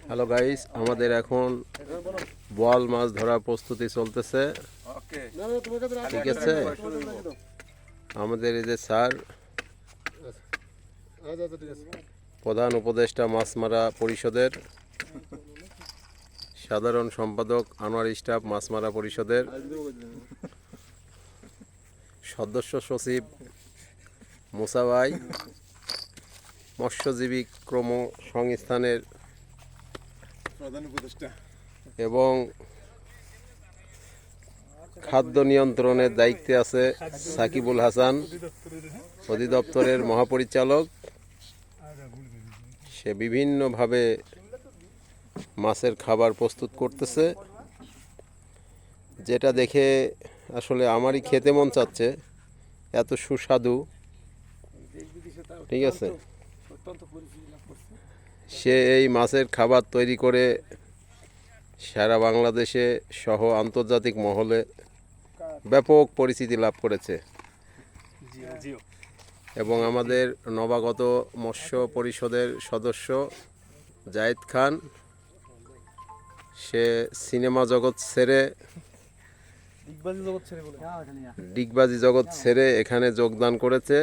Hello guys, আমাদের এখন বোয়াল মাছ ধরার প্রস্তুতি চলতেছে। ঠিক আছে, আমাদের এই যে স্যার প্রধান উপদেষ্টা মাছ মারা পরিষদের, সাধারণ সম্পাদক আনোয়ার স্টাফ মাছ মারা পরিষদের, সদস্য সচিব মুসা ভাই, মৎস্যজীবী কর্মসংস্থানের প্রধান উপদেষ্টা এবং খাদ্য নিয়ন্ত্রণের দায়িত্বে আছে সাকিবুল হাসান, অধিদপ্তরের মহাপরিচালক। সে বিভিন্নভাবে মাছের খাবার প্রস্তুত করতেছে, যেটা দেখে আসলে আমারই খেতে মন চাচ্ছে, এত সুস্বাদু। ঠিক আছে, সে এই মাছের খাবার তৈরি করে সারা বাংলাদেশে সহ আন্তর্জাতিক মহলে ব্যাপক পরিচিতি লাভ করেছে। এবং আমাদের নবাগত মৎস্য পরিষদের সদস্য জায়েদ খান, সে সিনেমা জগৎ ছেড়ে, ডিগবাজি জগৎ ছেড়ে এখানে যোগদান করেছে।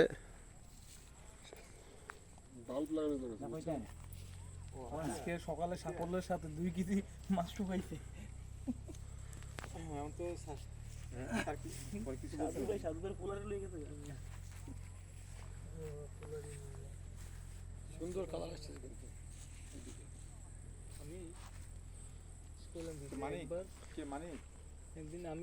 আজকে সকালে সাফল্যের সাথে 2 কেজি মাছ শুকাইছে। সুন্দর কালার আসছে কিন্তু। আমি মানিক একদিন আমি